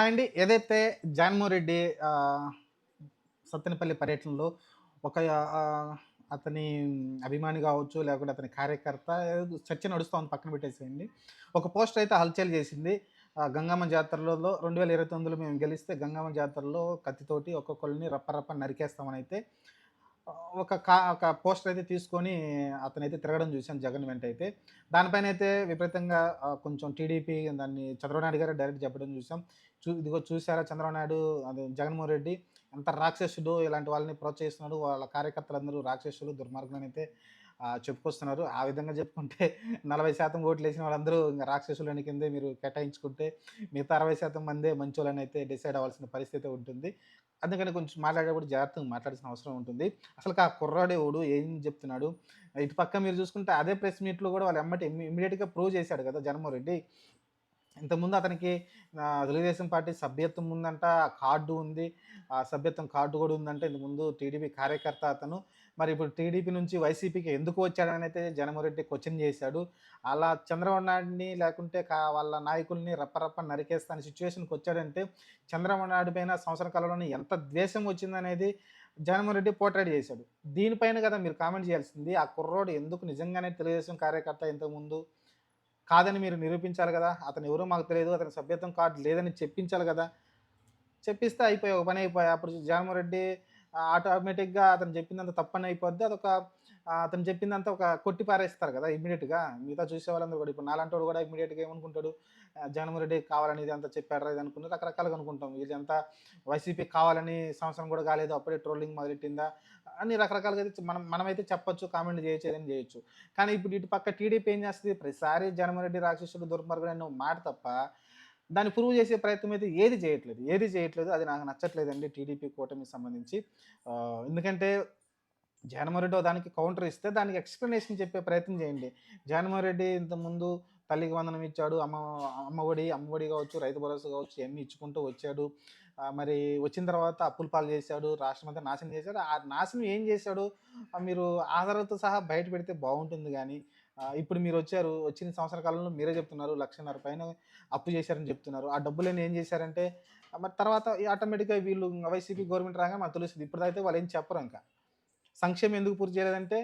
అండి. ఏదైతే జగన్మోహన్ రెడ్డి ఆహ్, సత్తెనపల్లి పర్యటనలో ఒక ఆహ్, అతని అభిమాని గావచ్చు, లేకుంటే అతని కార్యకర్త ఏదో చర్చ నడుస్తా ఉంది పక్కన పెట్టేసేయండి. ఒక పోస్టర్ అయితే హల్చల్ చేసింది. గంగమ్మ జాతరలలో 2029లో మేము గెలిస్తే గంగమ్మ జాతరలో కత్తితోటి ఒక్కొక్కళ్ళని రప్ప రప్ప నరికేస్తామనైతే ఒక పోస్టర్ అయితే తీసుకొని అతనైతే తిరగడం చూసాను జగన్ వెంటైతే. దానిపైనైతే విపరీతంగా కొంచెం టీడీపీ దాన్ని చంద్రబాబు నాయుడు గారే డైరెక్ట్ చెప్పడం చూసాం. ఇదిగో చూసారా చంద్రబాబు నాయుడు అదే జగన్మోహన్ రెడ్డి ఎంత రాక్షసుడు ఇలాంటి వాళ్ళని ప్రోత్సహిస్తున్నాడు. వాళ్ళ కార్యకర్తలందరూ రాక్షసులు, దుర్మార్గులనైతే చెప్పుకొస్తున్నారు. ఆ విధంగా చెప్పుకుంటే 40% ఓట్లేసిన వాళ్ళందరూ ఇంక రాక్షసులని కిందే మీరు కేటాయించుకుంటే మిగతా 60% మందే మంచోళ్ళనైతే డిసైడ్ అవ్వాల్సిన పరిస్థితి ఉంటుంది. అందుకని కొంచెం మాట్లాడేటప్పుడు జాగ్రత్తగా మాట్లాడాల్సిన అవసరం ఉంటుంది. అసలుకి ఆ కుర్రాడు ఎవడు? ఏం చెప్తున్నాడు? ఇటు పక్క మీరు చూసుకుంటే అదే ప్రెస్ మీట్‌లో కూడా వాళ్ళ ఎమ్మటే ఇమ్మీడియేట్‌గా ప్రూవ్ చేశాడు కదా! జగన్మోహన్ రెడ్డి. ఇంతకుముందు అతనికి తెలుగుదేశం పార్టీ సభ్యత్వం ఉందంట. ఆ కార్డు ఉంది. ఆ సభ్యత్వం కార్డు గూడా ఉందంట. ఇంతకుముందు టీడీపీ కార్యకర్త అతను. మరి ఇప్పుడు టీడీపీ నుంచి వైసీపీకి ఎందుకు వచ్చాడనైతే జగన్మోహన్ రెడ్డి క్వెషన్ చేశాడు. అలా చంద్రబాబు నాయుడిని లేకుంటే వాళ్ళ నాయకుల్ని రప్ప నరికేస్తా అనే సిట్యుయేషన్‌కొచ్చాడంటే చంద్రబాబు నాయుడు పైన సంవత్సర కాలంలోనే ఎంత ద్వేషం వచ్చిందనేది జగన్మోహన్ రెడ్డి పోర్ట్రేట్ చేశాడు. దీనిపైన కదా మీరు కామెంట్ చేయాల్సింది. ఆ కుర్రోడు ఎందుకు నిజంగానే తెలుగుదేశం కార్యకర్త ఇంతకుముందు కాదని మీరు నిరూపించాలి గదా! అతనెవరో మాకు తెలీదు. అతనికి సభ్యత్వం కార్డ్ లేదని చెప్పించాలి గదా! చెప్పిస్తే అయిపోయే ఒక పని అయిపోయే. అప్పుడు జగన్మోహన్ రెడ్డి ఆటోమేటిక్‌గా అతను చెప్పిందంతా తప్పని అయిపోద్ది. అతను చెప్పిందంతా ఒక కొట్టి పారేస్తారు గదా! ఇమ్మీడియేట్‌గా. మిగతా చూసే వాళ్ళందరూ గూడా ఇప్పుడు నాలాంటోడు గూడా ఇమ్మీడియేట్‌గా ఏమనుకుంటాడు, జగన్మోహన్ రెడ్డి కావాలని ఇదంతా చెప్పాడురా ఇది అనుకుని రకరకాలుగా అనుకుంటాం. ఇదంతా వైసీపీకి కావాలని సంవత్సరం గూడా కాలేదు. అప్పుడే ట్రోలింగ్ మొదలెట్టిందా? అని రకరకాలుగా అయితే మనమైతే చెప్పొచ్చు, కామెంట్ చేయొచ్చు, ఏదైనా చేయొచ్చు. కానీ ఇప్పుడు ఇటు పక్క టీడీపీ ఏం చేస్తది? ప్రతిసారి జగన్మోహన్ రెడ్డి రాక్షసుడు, దుర్మార్గుడు అనే మాట తప్ప దాన్ని ప్రూవ్ చేసే ప్రయత్నం అయితే ఏది చేయట్లేదు. ఏది చేయట్లేదు. అది నాకు నచ్చట్లేదండి టీడీపీ కూటమికి సంబంధించి. ఎందుకంటే జగన్మోహన్ రెడ్డి దానికి కౌంటర్ ఇస్తే దానికి ఎక్స్‌ప్లనేషన్ చెప్పే ప్రయత్నం చేయండి. జగన్మోహన్ రెడ్డి ఇంతకుముందు తల్లికి వందనం ఇచ్చాడు. అమ్మఒడి కావచ్చు, రైతు భరోసా కావచ్చు ఇయన్నీ ఇచ్చుకుంటూ వచ్చాడు. మరి వచ్చిన తర్వాత అప్పుల పాలు చేశాడు. రాష్ట్రమంతా నాశనం చేశాడు. ఆ నాశనం ఏం చేశాడు? మీరు ఆధారాలతో సహా బయట పెడితే బావుంటుంది గానీ, ఇప్పుడు మీరొచ్చారు. వచ్చిన సంవత్సర కాలంలో మీరే చెప్తున్నారు. 1,50,000 పైన అప్పు చేశారని చెప్తున్నారు. ఆ డబ్బులన్నీ ఏం చేశారంటే మరి తర్వాత ఆటోమేటిక్‌గా వీళ్ళు వైసీపీ గవర్నమెంట్ రాగానే మనకు తెలుస్తది. ఇప్పటిదైతే వాళ్ళేం చెప్పరు ఇంక. సంక్షేమం ఎందుకు పూర్తి చేయలేదంటే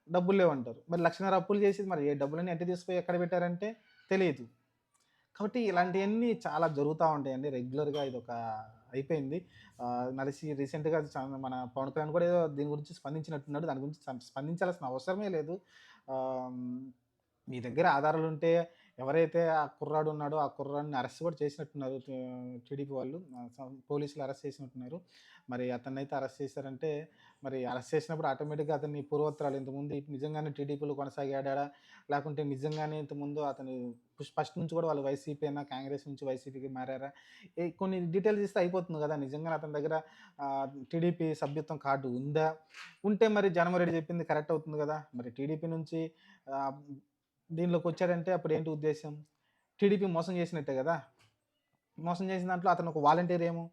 డబ్బులు లేవంటారు. మరి 1,50,000 అప్పులు చేసి మరి ఏ డబ్బులన్నీ ఎట్ట తీసుకొని ఎక్కడ పెట్టారంటే తెలీదు. కాబట్టి ఇలాంటియన్నీ చాలా జరుగుతా ఉంటాయండి. రెగ్యులర్‌గా ఇదొక అయిపోయింది. నడిసి రీసెంట్‌గా మన పవన్ కళ్యాణ్ కూడా ఏదో దీని గురించి స్పందించినట్టున్నాడు. దాని గురించి స్పందించాల్సిన అవసరమే లేదు. ఆహ్, మీ దగ్గర ఆధారాలుంటే ఎవరైతే ఆ కుర్రాడు ఉన్నాడో, ఆ కుర్రాడిని అరెస్ట్ కూడా చేసినట్టున్నారు టీడీపీ వాళ్ళు. పోలీసులు అరెస్ట్ చేసినట్టున్నారు. మరి అతన్నైతే అరెస్ట్ చేశారంటే, మరి అరెస్ట్ చేసినప్పుడు ఆటోమేటిక్‌గా అతని పూర్వోత్తరాలు ఇంతకుముందు నిజంగానే టీడీపీలో కొనసాగాడా? లేకుంటే నిజంగానే ఇంతకుముందు అతను ఫస్ట్ నుంచి కూడా వాళ్ళు వైసీపీయేనా? కాంగ్రెస్ నుంచి వైసీపీకి మారారా? కొన్ని డీటెయిల్స్ ఇస్తే అయిపోతుంది గదా! నిజంగానే అతని దగ్గర టీడీపీ సభ్యత్వం కార్డు ఉందా? ఉంటే మరి జగన్మోహన్ రెడ్డి చెప్పింది కరెక్ట్ అవుతుంది గదా! మరి టీడీపీ నుంచి ఆహ్, దీనిలోకొచ్చాడంటే అప్పుడేంటి ఉద్దేశ్యం? టీడీపీ మోసం చేసినట్టే గదా! మోసం చేసిన దాంట్లో అతను ఒక వాలంటీర్ ఏమో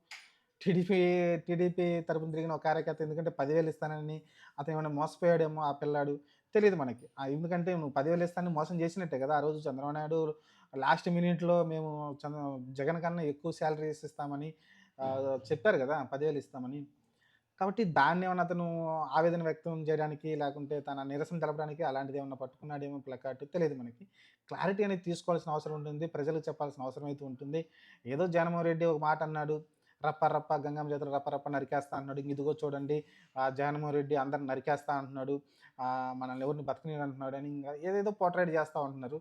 టీడీపీ టీడీపీ తరపున తిరిగిన ఒక కార్యకర్త ఎందుకంటే 10,000 ఇస్తానని అతనేమన్నా మోసపోయాడేమో ఆ పిల్లాడు. తెలీదు మనకి. ఎందుకంటే నువ్వు 10,000 ఇస్తానని మోసం చేసినట్టే గదా! ఆ రోజు చంద్రబాబు నాయుడు లాస్ట్ మినిట్‌లో మేము జగన్ కన్నా ఎక్కువ సాలరీస్ ఇస్తామని చెప్పారు గదా! 10,000 ఇస్తామని. కాబట్టి దాన్నేమన్నా అతను ఆవేదన వ్యక్తం చేయడానికి, లేకుంటే తన నిరసన తెలపడానికి అలాంటిదేమన్నా పట్టుకున్నాడేమో ప్లకార్డ్ తెలీదు మనకి. క్లారిటీ అనేది తీసుకోవాల్సిన అవసరం ఉంటుంది. ప్రజలకు చెప్పాల్సిన అవసరం అయితే ఉంటుంది. ఏదో జగన్మోహన్ రెడ్డి ఒక మాట అన్నాడు. గంగమ్మ జాతర రప్ప నరికేస్తా అన్నాడు. ఇదిగో చూడండి జగన్మోహన్ రెడ్డి అందరిని నరికేస్తా అంటున్నాడు. మనల్ని ఎవరిని బతకనీయనంటున్నాడని ఇంగా ఏదేదో పోర్ట్రేట్ చేస్తా ఉంటున్నారు.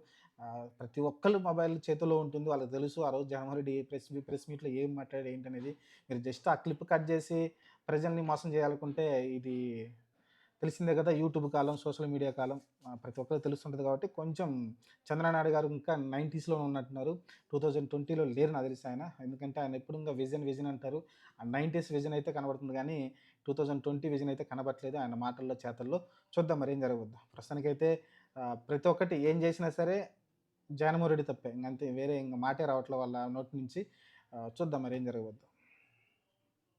ప్రతి ఒక్కళ్ళు మొబైల్ చేతుల్లో ఉంటుంది. వాళ్ళకి తెలుసు ఆ రోజు జగన్మోహన్ రెడ్డి ప్రెస్ మీట్‌లో ఏం మాట్లాడాడు ఏంటనేది. మీరు జస్ట్ ఆ క్లిప్ కట్ చేసి ప్రజల్ని మోసం చేయాలనుకుంటే ఇది తెలిసిందే కదా! యూట్యూబ్ కాలం, సోషల్ మీడియా కాలం. ప్రతి ఒక్కరికి తెలుస్తుంటది కాబట్టి కొంచెం చంద్రబాబు నాయుడు గారు ఇంకా 90స్‌లోనే ఉన్నట్టున్నారు. 2020లో లేరు నాకు తెలిసి ఆయన. ఎందుకంటే ఆయన ఎప్పుడు ఇంగా విజన్ అంటారు. ఆ 90స్ విజన్ అయితే కనబడుతుంది గానీ 2020 విజన్ అయితే కనబడట్లేదు ఆయన మాటల్లో, చేతల్లో. చూద్దాం మరి ఏం జరగబోద్దో. ప్రస్తుతానికైతే ప్రతి ఒక్కటి ఏం చేసినా సరే జగన్మోహన్ రెడ్డి తప్పే. ఇంగంతే వేరే ఇంగ మాటే రావట్లే వాళ్ళ నోటి నుంచి. చూద్దాం మరి ఏం జరగబోద్దో.